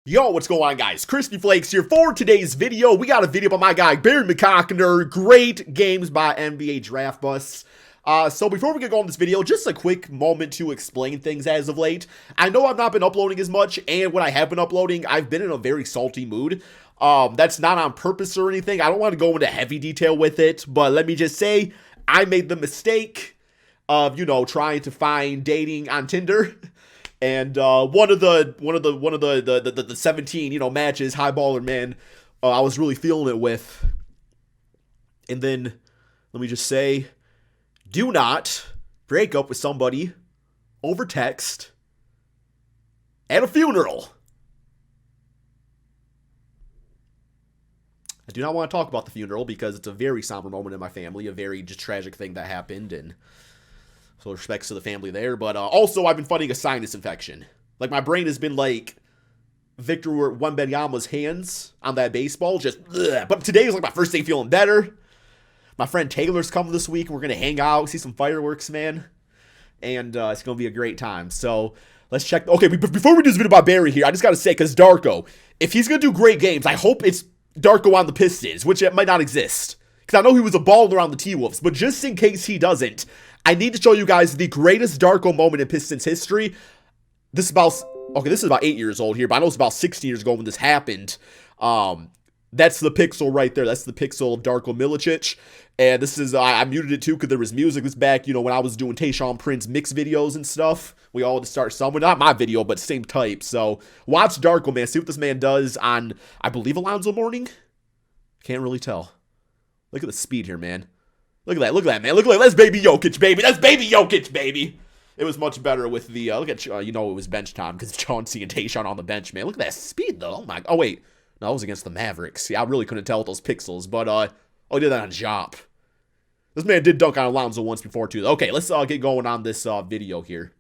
Yo, what's going on, guys? Crispy Flakes here for today's video. We got a video by my guy, Barry McCockner. Great games by NBA Draft Busts. So before we get going on this video, just a quick moment to explain things as of late. I know I've not been uploading as much, and when I have been uploading, I've been in a very salty mood. That's not on purpose or anything. I don't want to go into heavy detail with it, but let me just say, I made the mistake of, trying to find dating on Tinder. And one of the 17 matches, highballer man, I was really feeling it with. And then let me just say, do not break up with somebody over text at a funeral. I do not want to talk about the funeral because it's a very somber moment in my family, a very just tragic thing that happened, and so respects to the family there. But also, I've been fighting a sinus infection. Like, my brain has been like Victor Wembanyama's hands on that baseball. Just, ugh. But today is like my first day feeling better. My friend Taylor's coming this week. We're going to hang out, see some fireworks, man. And it's going to be a great time. So let's check. Okay, before we do this video about Barry here, I just got to say, because Darko, if he's going to do great games, I hope it's Darko on the Pistons, which it might not exist. Because I know he was a baller on the T-Wolves. But just in case he doesn't, I need to show you guys the greatest Darko moment in Pistons history. This is about 8 years old here, but I know it's about 16 years ago when this happened. That's the pixel right there. That's the pixel Darko Milicic. And this is, I muted it too because there was music. This back, when I was doing Tayshaun Prince mix videos and stuff. We all had to start somewhere. Not my video, but same type. So watch Darko, man. See what this man does on, I believe, Alonzo Mourning? Can't really tell. Look at the speed here, man. Look at that, man. Look at that. That's baby Jokic, baby. That's baby Jokic, baby. It was much better with the, look at, it was bench time because Chauncey and Tayshaun on the bench, man. Look at that speed, though. Oh, wait. No, it was against the Mavericks. See, I really couldn't tell with those pixels, but, he did that on Jop. This man did dunk on Alonzo once before, too. Okay, let's get going on this video here.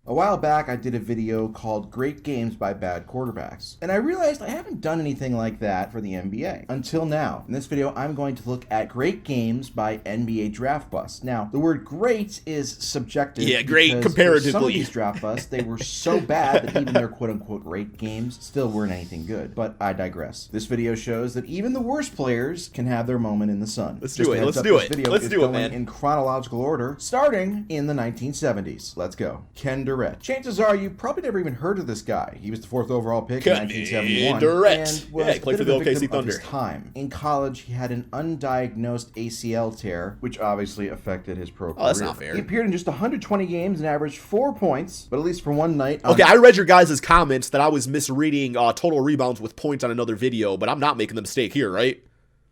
A while back, I did a video called Great Games by Bad Quarterbacks, and I realized I haven't done anything like that for the NBA until now. In this video, I'm going to look at great games by NBA Draft Busts. Now, the word great is subjective. Yeah, great comparatively. For some of these draft busts, they were so bad that even their quote-unquote great games still weren't anything good. But I digress. This video shows that even the worst players can have their moment in the sun. Let's do it, man. In chronological order, starting in the 1970s. Let's go. Ken Durant. Chances are you probably never even heard of this guy. He was the 4th overall pick in 1971 and was he played for the OKC Thunder. His time. In college, he had an undiagnosed ACL tear, which obviously affected his pro career. Oh, that's not fair. He appeared in just 120 games and averaged 4 points, but at least for one night. Okay, I read your guys' comments that I was misreading total rebounds with points on another video, but I'm not making the mistake here, right?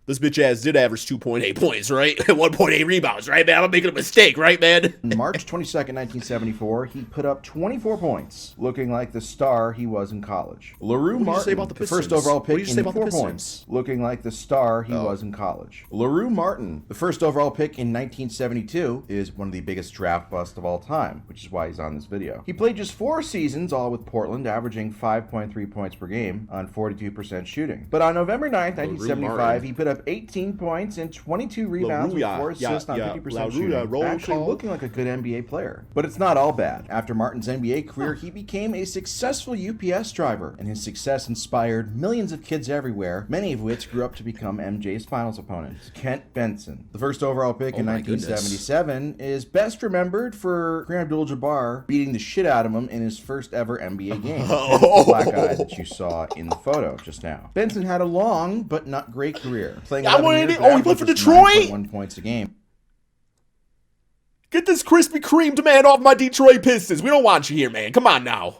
This bitch ass did average 2.8 points, right? 1.8 rebounds, right, man? I'm making a mistake, right, man? March 22nd, 1974, he put up 24 points, looking like the star he was in college. LaRue Martin, the first overall pick, in 4 points, looking like the star he was in college. LaRue Martin, the first overall pick in 1972, is one of the biggest draft busts of all time, which is why he's on this video. He played just 4 seasons, all with Portland, averaging 5.3 points per game on 42% shooting. But on November 9th, 1975, he put up 18 points and 22 rebounds with 4 assists on 50% shooting. Actually looking like a good NBA player. But it's not all bad. After Martin's NBA career, he became a successful UPS driver, and his success inspired millions of kids everywhere, many of which grew up to become MJ's finals opponents. Kent Benson, the first overall pick in 1977, is best remembered for Kareem Abdul-Jabbar beating the shit out of him in his first ever NBA game. The black eye that you saw in the photo just now. Benson had a long but not great career. Playing he played for Detroit? 1 points a game. Get this Krispy Kremed man off my Detroit Pistons. We don't want you here, man. Come on now.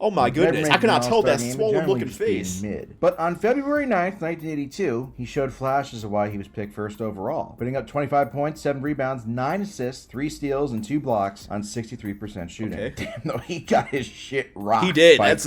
Oh my goodness, I cannot tell that swollen-looking face. But on February 9th, 1982, he showed flashes of why he was picked first overall, putting up 25 points, 7 rebounds, 9 assists, 3 steals, and 2 blocks on 63% shooting. Okay. Damn, though, he got his shit rocked. He did. That's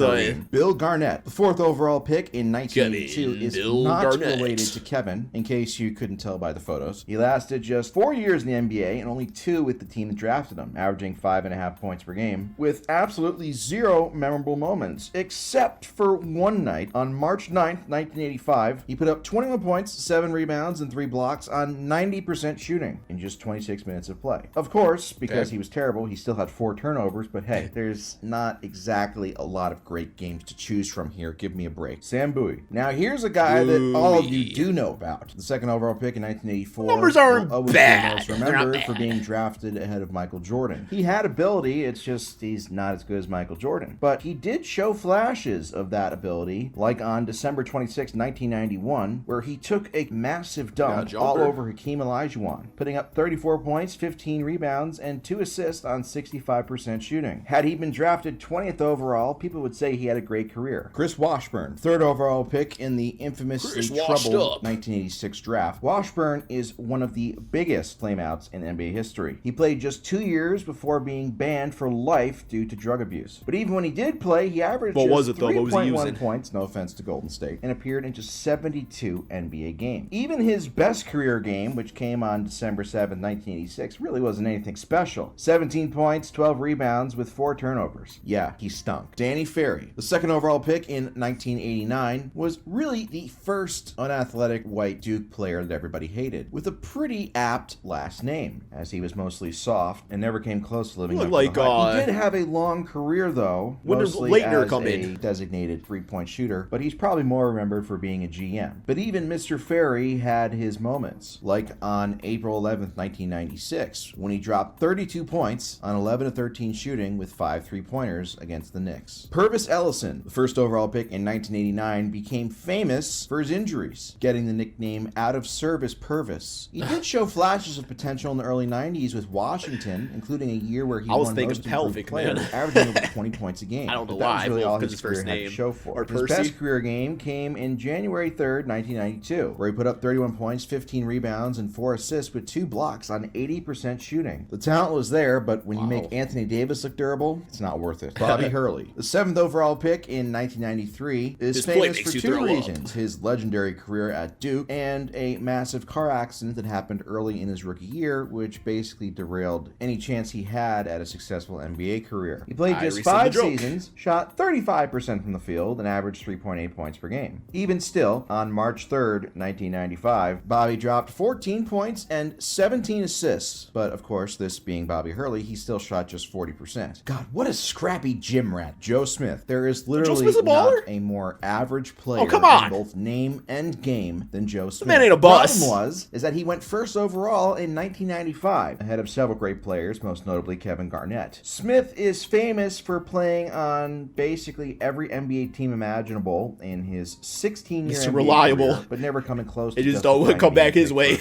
Bill Garnett, the 4th overall pick in 1982, is not related to Kevin, in case you couldn't tell by the photos. He lasted just 4 years in the NBA and only 2 with the team that drafted him, averaging 5.5 points per game, with absolutely zero memorable memorable moments, except for one night on March 9th, 1985. He put up 21 points, 7 rebounds, and 3 blocks on 90% shooting in just 26 minutes of play. Of course, because he was terrible, he still had 4 turnovers, but hey, there's not exactly a lot of great games to choose from here. Give me a break. Sam Bowie. Now, here's a guy that all of you do know about. The second overall pick in 1984. Numbers aren't bad. Most remembered for being drafted ahead of Michael Jordan. He had ability, it's just he's not as good as Michael Jordan. But he did show flashes of that ability, like on December 26, 1991, where he took a massive dunk all over Hakeem Olajuwon, putting up 34 points, 15 rebounds, and 2 assists on 65% shooting. Had he been drafted 20th overall, people would say he had a great career. Chris Washburn, third overall pick in the infamously troubled 1986 draft. Washburn is one of the biggest flameouts in NBA history. He played just 2 years before being banned for life due to drug abuse. But even when he did play, he averaged just 3.1 points, no offense to Golden State, and appeared in just 72 NBA games. Even his best career game, which came on December 7, 1986, really wasn't anything special. 17 points, 12 rebounds with 4 turnovers. Yeah, he stunk. Danny Ferry, the second overall pick in 1989, was really the first unathletic white Duke player that everybody hated, with a pretty apt last name, as he was mostly soft and never came close to living up to the hype. He did have a long career, though, mostly as a designated three-point shooter, but he's probably more remembered for being a GM. But even Mr. Ferry had his moments, like on April 11th, 1996, when he dropped 32 points on 11 of 13 shooting with 5 three-pointers against the Knicks. Purvis Ellison, the first overall pick in 1989, became famous for his injuries, getting the nickname Out of Service Purvis. He did show flashes of potential in the early 90s with Washington, including a year where he won most improved player, averaging over 20 points a game. I don't know why. That was really all his career had to show for. His best career game came in January 3rd, 1992, where he put up 31 points, 15 rebounds, and 4 assists with 2 blocks on 80% shooting. The talent was there, but when you make Anthony Davis look durable, it's not worth it. Bobby Hurley, the 7th overall pick in 1993, is famous for 2 reasons: his legendary career at Duke and a massive car accident that happened early in his rookie year, which basically derailed any chance he had at a successful NBA career. He played just 5 seasons, shot 35% from the field, and averaged 3.8 points per game. Even still, on March 3rd, 1995, Bobby dropped 14 points and 17 assists. But of course, this being Bobby Hurley, he still shot just 40%. God, what a scrappy gym rat. Joe Smith. There is literally not a more average player in both name and game than Joe Smith. The man ain't a bust. The problem is that he went first overall in 1995, ahead of several great players, most notably Kevin Garnett. Smith is famous for playing on basically every NBA team imaginable in his 16-year NBA reliable career, but never coming close to it just don't come back his way.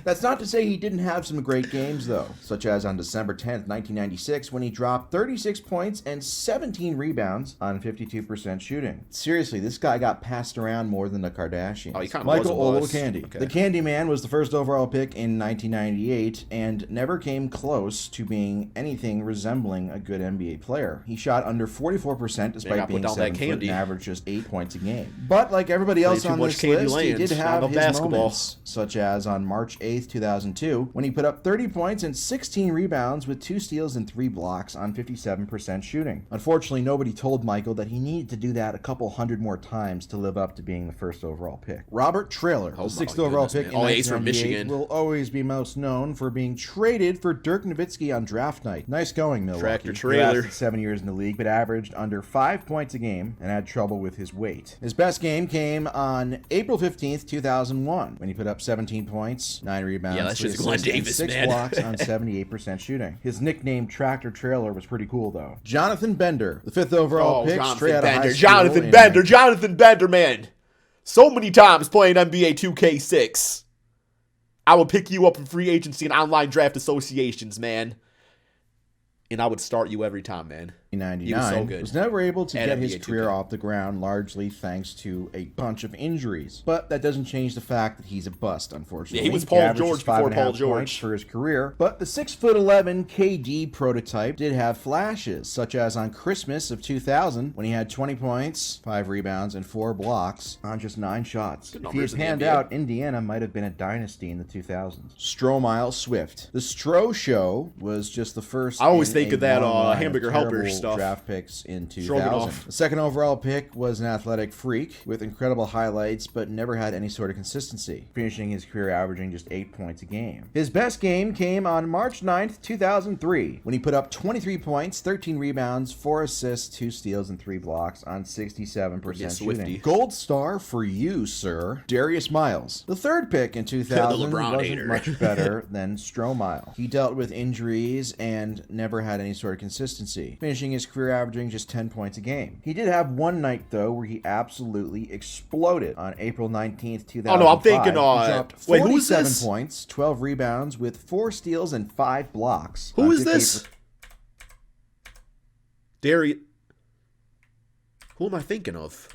That's not to say he didn't have some great games, though, such as on December 10th, 1996, when he dropped 36 points and 17 rebounds on 52% shooting. Seriously, this guy got passed around more than the Kardashians. Oh, he kind of Michael was Olowokandi. Okay. The Candyman was the first overall pick in 1998 and never came close to being anything resembling a good NBA player. He shot under 44% despite being 7 foot and averaged just 8 points a game. But like everybody else on this list, he did have his moments, such as on March 8th, 2002, when he put up 30 points and 16 rebounds with 2 steals and 3 blocks on 57% shooting. Unfortunately, nobody told Michael that he needed to do that a couple hundred more times to live up to being the first overall pick. Robert Traylor, the 6th overall pick in 1998, will always be most known for being traded for Dirk Nowitzki on draft night. Nice going, Milwaukee. Tractor Trailer. 7 years in the league, but averaged under 5 points a game and had trouble with his weight. His best game came on April 15th, 2001, when he put up 17 points, 9 rebounds, 3 assists, and 6 blocks on 78% shooting. His nickname Tractor Trailer was pretty cool, though. Jonathan Bender, the 5th overall pick, straight out of high school. Jonathan Bender, man. So many times playing NBA 2K6. I would pick you up in free agency and online draft associations, man. And I would start you every time, man. 1999 was never able to get his career off the ground, largely thanks to a bunch of injuries. But that doesn't change the fact that he's a bust, unfortunately. Yeah, he was Paul George before Paul George for his career. But the 6'11" KD prototype did have flashes, such as on Christmas of 2000, when he had 20 points, 5 rebounds, and 4 blocks on just 9 shots. If he had panned out, Indiana might have been a dynasty in the 2000s. Stromile Swift. The Stro Show was just the first. I always think of that Hamburger Helpers stuff. draft picks in Shrugging 2000. off. The second overall pick was an athletic freak with incredible highlights, but never had any sort of consistency, finishing his career averaging just 8 points a game. His best game came on March 9th, 2003, when he put up 23 points, 13 rebounds, 4 assists, 2 steals, and 3 blocks on 67% shooting. Gold star for you, sir. Darius Miles. The third pick in 2000 wasn't much better than Stromile. He dealt with injuries and never had any sort of consistency, finishing his career averaging just 10 points a game. He did have one night, though, where he absolutely exploded on April 19th, 2005. Oh, no, I'm thinking, he dropped 47 wait, who's this? points, 12 rebounds with 4 steals and 5 blocks. Who is this? Darius. Who am I thinking of?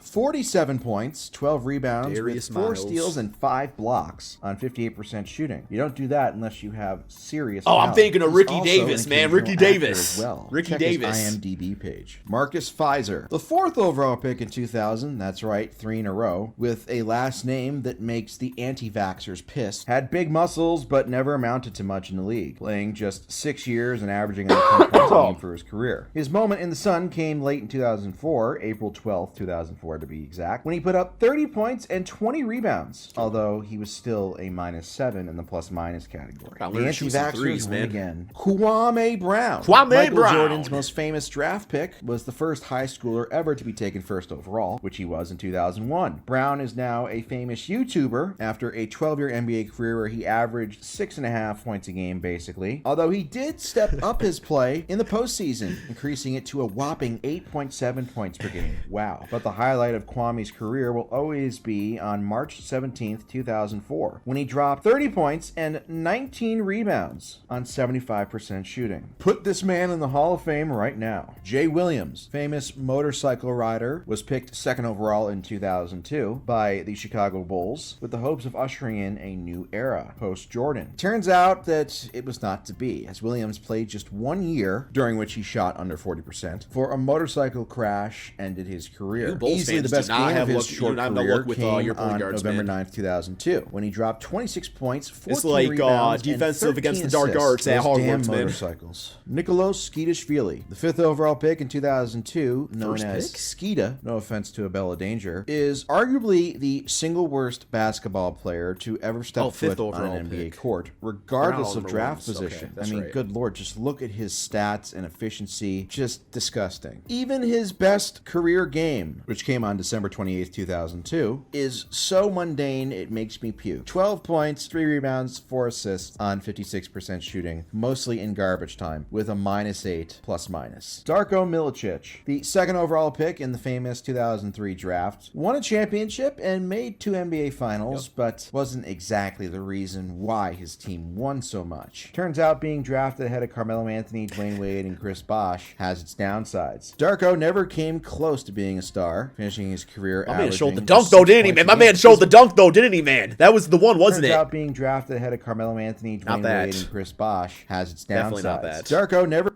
47 points, 12 rebounds, Darius with 4 Miles. steals and 5 blocks on 58% shooting. You don't do that unless you have serious Oh, I'm talent. thinking of He's Ricky also Davis, an man. occasional Ricky actor Davis. as well. Ricky Check Davis. his IMDb page. Marcus Pfizer, the fourth overall pick in 2000, that's right, 3 in a row, with a last name that makes the anti-vaxxers pissed. Had big muscles, but never amounted to much in the league, playing just 6 years and averaging under 10 points a game for his career. His moment in the sun came late in 2004, April 12th, 2004 to be exact, when he put up 30 points and 20 rebounds, although he was still a -7 in the plus-minus category. I'm The gonna shoot some threes, anti-vaxxers win man. again. Kwame Brown. Kwame Michael Brown. Jordan's most famous draft pick, was the first high schooler ever to be taken first overall, which he was in 2001. Brown is now a famous YouTuber after a 12-year NBA career where he averaged 6.5 points a game, basically, although he did step up his play in the postseason, increasing it to a whopping 8.7 points per game. Wow. But the highlight of Kwame's career will always be on March 17th, 2004, when he dropped 30 points and 19 rebounds on 75% shooting. Put this man in the Hall of Fame right now. Jay Williams, famous motorcycle rider, was picked second overall in 2002 by the Chicago Bulls with the hopes of ushering in a new era post-Jordan. Turns out that it was not to be, as Williams played just 1 year, during which he shot under 40%, for a motorcycle crash ended his career. You Bulls Easily fans the best do not game have of his luck- short you don't have no career luck with, came your point on guards, November man. 9th, 2002, when he dropped 26 points, 14 It's like, rebounds, defensive and 13 against the dark assists. arts at Those damn Hogwarts, man. motorcycles. Nicolas Skeetishvili, the 5th overall pick in 2002, known First as pick? Skeeta, no offense to Abella Danger, is arguably the single worst basketball player to ever step fifth foot on overall an NBA pick. court, regardless Not all of number draft ones. Okay, position. that's I mean, right. good lord, just look at his stats and efficiency. Just disgusting. Even his best career game, which came on December 28th, 2002, is so mundane it makes me puke. 12 points, 3 rebounds, 4 assists on 56% shooting, mostly in garbage time, with a -8 plus-minus. Darko Milicic, the second overall pick in the famous 2003 draft, won a championship and made 2 NBA finals, but wasn't exactly the reason why his team won so much. Turns out being drafted ahead of Carmelo Anthony, Dwayne Wade, and Chris Bosh has its downsides. Darko never came close to being a star, finishing his career My man averaging showed the just dunk, 6 though, didn't he, points man? a My game. man showed the dunk, though, didn't he, man? That was the one, wasn't Turns it? out being drafted ahead of Carmelo Anthony, Dwayne that. Wade, and Chris Bosh has its downsides. Definitely not that. Darko never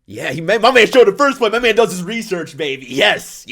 Yeah, my man showed the first play. My man does his research, baby. Yes.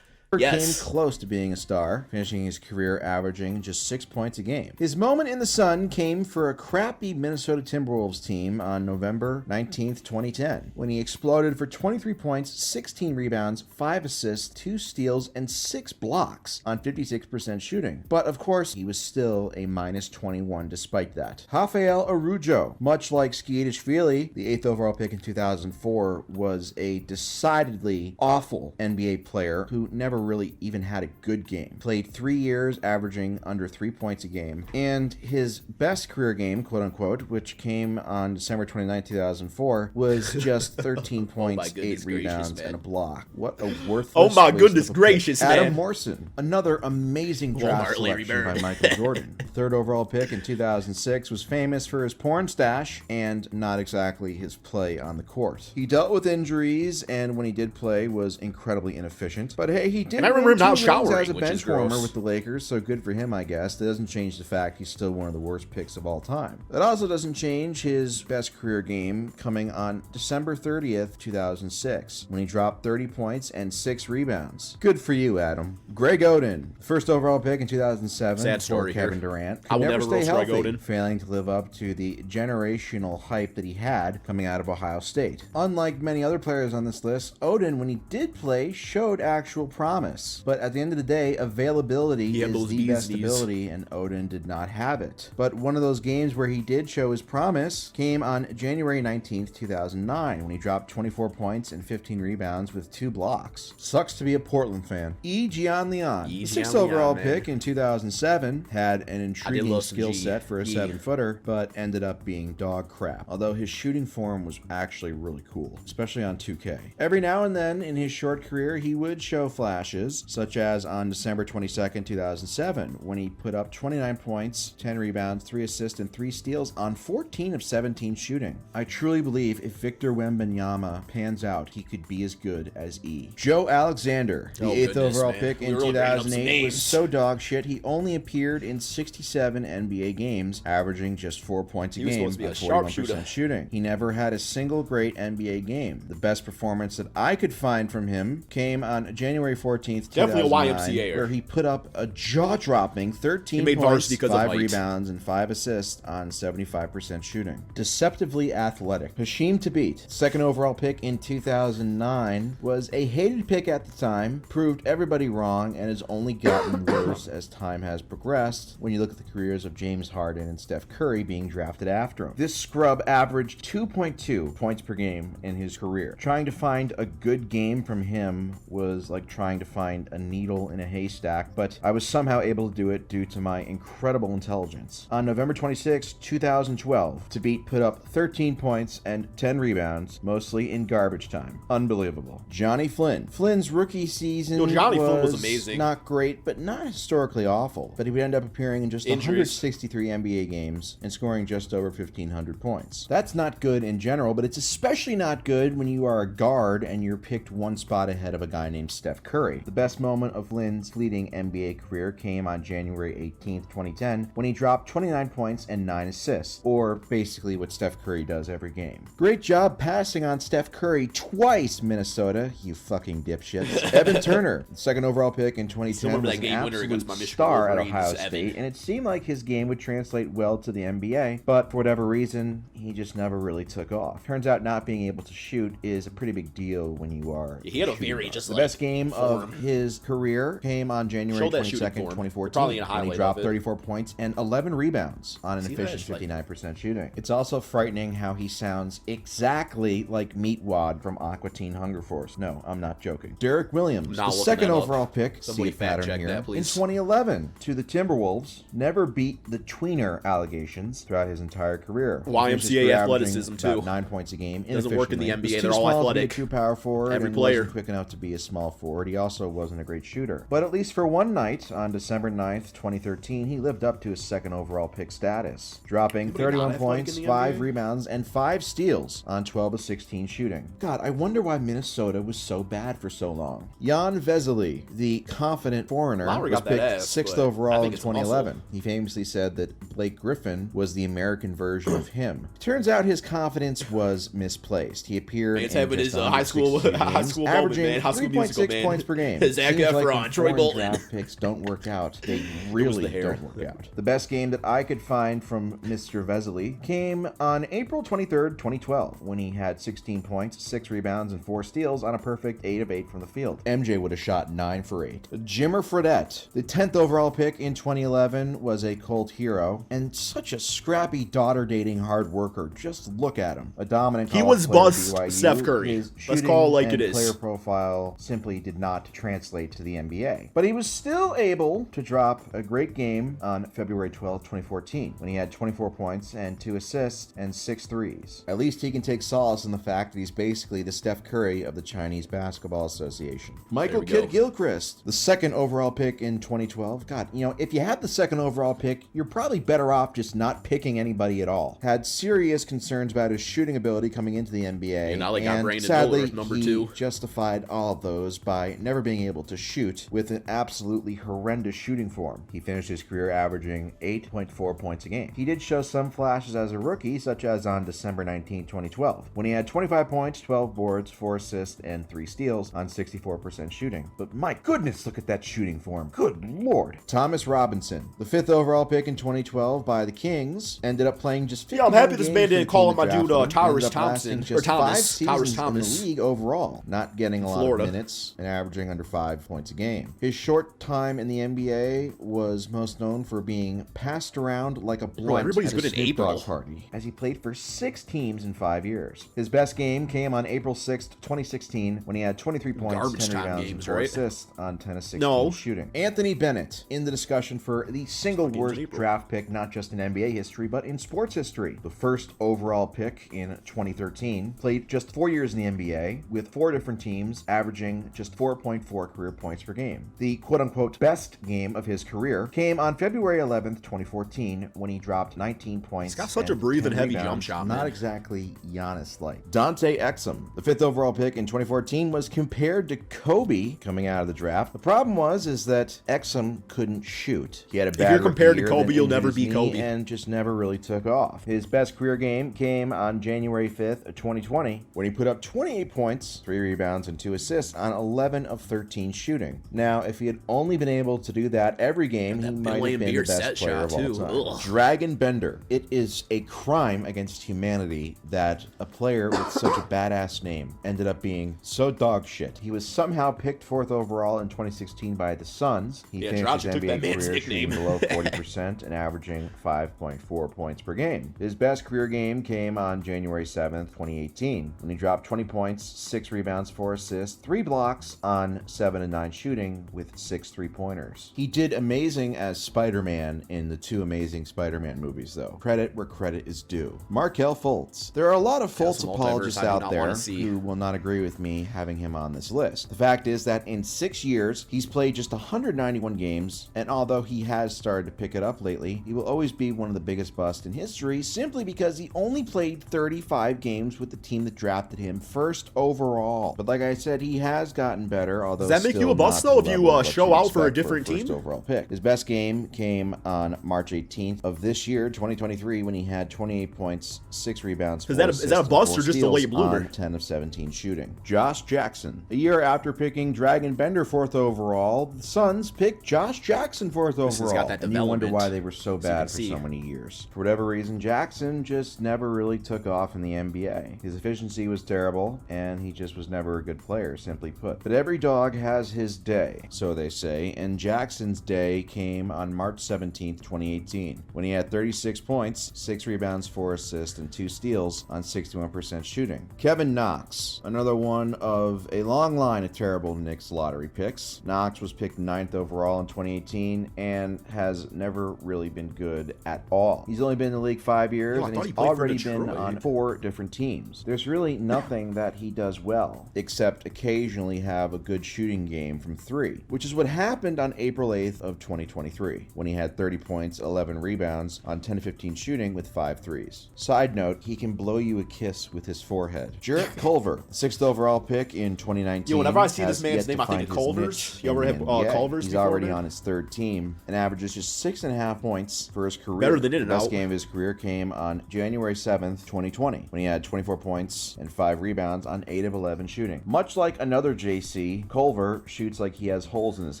came close to being a star, finishing his career averaging just 6 points a game. His moment in the sun came for a crappy Minnesota Timberwolves team on November 19th, 2010, when he exploded for 23 points, 16 rebounds, 5 assists, 2 steals, and 6 blocks on 56% shooting. But of course, he was still a -21 despite that. Rafael Arujo, much like Skeetishvili, the 8th overall pick in 2004, was a decidedly awful NBA player who never really even had a good game. Played 3 years, averaging under 3 points a game. And his best career game, quote unquote, which came on December 29, 2004, was just 13 points, 8 rebounds, and a block. What a worthless Oh my waste goodness of a pick. gracious, Adam man. Morrison, another amazing draft Walmart, Larry selection by Bird. Michael Jordan. 3rd overall pick in 2006, was famous for his porn stash and not exactly his play on the court. He dealt with injuries, and when he did play, was incredibly inefficient. But hey, he did and I remember win him not 2 rings showering, as a which is bench warmer gross. with the Lakers, so good for him, I guess. That doesn't change the fact he's still one of the worst picks of all time. That also doesn't change his best career game coming on December 30th, 2006, when he dropped 30 points and 6 rebounds. Good for you, Adam. Greg Oden, first overall pick in 2007 Sad story for Kevin here. Durant, I could will never never stay roast healthy, Greg Oden. failing to live up to the generational hype that he had coming out of Ohio State. Unlike many other players on this list, Oden, when he did play, showed actual promise. But at the end of the day, availability is the best ability, and Oden did not have it. But one of those games where he did show his promise came on January 19th, 2009, when he dropped 24 points and 15 rebounds with 2 blocks. Sucks to be a Portland fan. Gian Leon, the 6th overall pick in 2007, had an intriguing skill set for a 7-footer, but ended up being dog crap. Although his shooting form was actually really cool, especially on 2K. Every now and then in his short career, he would show flashes, such as on December 22nd, 2007, when he put up 29 points, 10 rebounds, 3 assists, and 3 steals on 14 of 17 shooting. I truly believe if Victor Wembanyama pans out, he could be as good as E. Joe Alexander, the 8th overall pick in 2008, was so dog shit he only appeared in 67 NBA games, averaging just 4 points a game at 41% shooting. He never had a single great NBA game. The best performance that I could find from him came on January 14th, 2009, where he put up a jaw-dropping 13 points, 5 rebounds, and 5 assists on 75% shooting. Deceptively athletic. Hashim Thabit, 2nd overall pick in 2009, was a hated pick at the time, proved everybody wrong, and has only gotten worse as time has progressed when you look at the careers of James Harden and Steph Curry being drafted after him. This scrub averaged 2.2 points per game in his career. Trying to find a good game from him was like trying to find a needle in a haystack, but I was somehow able to do it due to my incredible intelligence. On November 26, 2012, Thabit put up 13 points and 10 rebounds, mostly in garbage time. Unbelievable. Johnny Flynn. Flynn's rookie season was amazing. Not great, but not historically awful. But he would end up appearing in just 163 NBA games and scoring just over 1,500 points. That's not good in general, but it's especially not good when you are a guard and you're picked one spot ahead of a guy named Steph Curry. The best moment of Flynn's fleeting NBA career came on January 18th, 2010, when he dropped 29 points and 9 assists, or basically what Steph Curry does every game. Great job passing on Steph Curry twice, Minnesota, you fucking dipshits. Evan Turner, the 2nd overall pick in 2010, was an absolute star at Ohio State, and it seemed like his game would translate well to the NBA, but for whatever reason, he just never really took off. Turns out not being able to shoot is a pretty big deal when you are he had a very just the best game of his career came on January 22nd, 2014, when he dropped 34 points and 11 rebounds on an efficient 59% shooting. It's also frightening how he sounds exactly like Meatwad from Aqua Teen Hunger Force. No, I'm not joking. Derek Williams, the 2nd overall pick, see a pattern here, in 2011 to the Timberwolves, never beat the tweener allegations throughout his entire career. YMCA athleticism too. 9 points a game. Doesn't work in the NBA. They're all athletic. Too power forward. Every player wasn't quick enough to be a small forward. He also wasn't a great shooter. But at least for one night on December 9th, 2013, he lived up to his 2nd overall pick status, dropping 31 points, 5 rebounds, and 5 steals on 12 of 16 shooting. God, I wonder why Minnesota was so bad for so long. Jan Vesely, the confident foreigner, was picked 6th overall in 2011. He famously said that Blake Griffin was the American version of him. Turns out his confidence was misplaced. He appeared in just high school averaging 3.6 points per game. Zac Efron, Troy Bolton. Draft picks don't work out. They really don't work out. The best game that I could find from Mr. Vesely came on April 23rd, 2012, when he had 16 points, 6 rebounds, and 4 steals on a perfect 8 of 8 from the field. MJ would have shot 9 for 8. Jimmer Fredette, the 10th overall pick in 2011, was a cult hero and such a scrappy daughter-dating hard worker. Just look at him. A dominant he was bust Steph Curry. Let's call it like it is. Player profile simply did not translate to the NBA. But he was still able to drop a great game on February 12, 2014, when he had 24 points and 2 assists and 6 threes. At least he can take solace in the fact that he's basically the Steph Curry of the Chinese Basketball Association. Michael Kidd-Gilchrist, the 2nd overall pick in 2012. God, you know, if you had the 2nd overall pick, you're probably better off just not picking anybody at all. Had serious concerns about his shooting ability coming into the NBA, and sadly, he justified all of those by never never being able to shoot with an absolutely horrendous shooting form. He finished his career averaging 8.4 points a game. He did show some flashes as a rookie, such as on December 19, 2012, when he had 25 points, 12 boards, 4 assists, and 3 steals on 64% shooting. But my goodness, look at that shooting form. Good lord. Thomas Robinson, the 5th overall pick in 2012 by the Kings, ended up playing just 50 I'm happy this man didn't call him my dude Tyrus Thompson or Thomas. Tyrus Thomas in the league overall, not getting a lot of minutes and averaging under 5 points a game. His short time in the NBA was most known for being passed around like a blunt at a Snoop Dogg party, as he played for 6 teams in 5 years. His best game came on April 6th, 2016, when he had 23 points, 10 rebounds, and 4 assists on 10 of 16 shooting. Anthony Bennett in the discussion for the single worst draft pick, not just in NBA history, but in sports history. The first overall pick in 2013, played just 4 years in the NBA with 4 different teams, averaging just 4.4 career points per game. The quote-unquote best game of his career came on February 11th, 2014, when he dropped 19 points. He's got such a breathing heavy jump shot, man. Not exactly Giannis-like. Dante Exum, the 5th overall pick in 2014, was compared to Kobe coming out of the draft. The problem is that Exum couldn't shoot. He had a bad If you're compared to year, Kobe, you'll never be Kobe. And just never really took off. His best career game came on January 5th, 2020, when he put up 28 points, 3 rebounds, and 2 assists on 11 of 13 shooting. Now, if he had only been able to do that every game, he might have been the best player of all time. Dragon Bender. It is a crime against humanity that a player with such a badass name ended up being so dog shit. He was somehow picked 4th overall in 2016 by the Suns. He finished his NBA career shooting below 40% and averaging 5.4 points per game. His best career game came on January 7th, 2018, when he dropped 20 points, 6 rebounds, 4 assists, 3 blocks on 7 and 9 shooting with 6 3-pointers. He did amazing as Spider-Man in the 2 Amazing Spider-Man movies, though. Credit where credit is due. Markelle Fultz. There are a lot of Fultz apologists out there who will not agree with me having him on this list. The fact is that in 6 years, he's played just 191 games, and although he has started to pick it up lately, he will always be one of the biggest busts in history simply because he only played 35 games with the team that drafted him 1st overall. But like I said, he has gotten better, although does that make you a bust though if you show out for a different team? Overall pick. His best game came on March 18th of this year, 2023, when he had 28 points, 6 rebounds. Is that a bust or just a late bloomer? 10 of 17 shooting. Josh Jackson. A year after picking Dragon Bender 4th overall, the Suns picked Josh Jackson 4th overall. And you wonder why they were so bad for so many years. For whatever reason, Jackson just never really took off in the NBA. His efficiency was terrible, and he just was never a good player, simply put. But every dog has his day, so they say, and Jackson's day came on March 17th, 2018, when he had 36 points, 6 rebounds, 4 assists, and 2 steals on 61% shooting. Kevin Knox, another one of a long line of terrible Knicks lottery picks. Knox was picked 9th overall in 2018 and has never really been good at all. He's only been in the league 5 years, and he's already been on 4 different teams. There's really nothing that he does well, except occasionally have a good shooting game from 3, which is what happened on April 8th of 2023, when he had 30 points, 11 rebounds on 10 to 15 shooting with 5 threes. Side note, he can blow you a kiss with his forehead. Jarrett Culver, 6th overall pick in 2019. Whenever I see this man's name, I think of Culver's. You ever have Culver's? He's already on his 3rd team and averages just 6.5 points for his career. Better than The best game of his career came on January 7th, 2020, when he had 24 points and 5 rebounds on 8 of 11 shooting. Much like another JC, Culver shoots like he has holes in his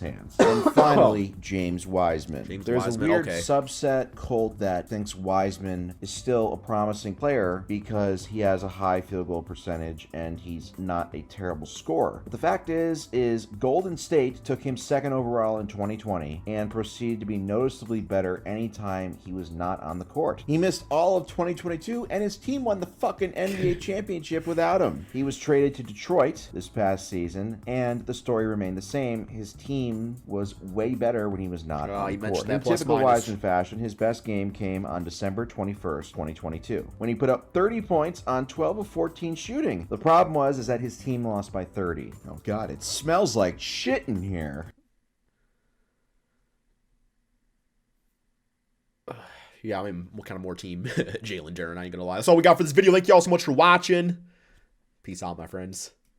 hands. And finally, James Wiseman. There's a weird subset cult that thinks Wiseman is still a promising player because he has a high field goal percentage and he's not a terrible scorer. But the fact is Golden State took him 2nd overall in 2020 and proceeded to be noticeably better anytime he was not on the court. He missed all of 2022 and his team won the fucking NBA championship without him. He was traded to Detroit this past season and the story remained the same. His team was way better when he was not on the court. In typical Wiseman fashion, his best game came on December 21st, 2022, when he put up 30 points on 12 of 14 shooting. The problem was that his team lost by 30. Oh god, it smells like shit in here. Yeah, I mean, what kind of more team Jalen Duren, I ain't gonna lie. That's all we got for this video. Thank you all so much for watching. Peace out, my friends.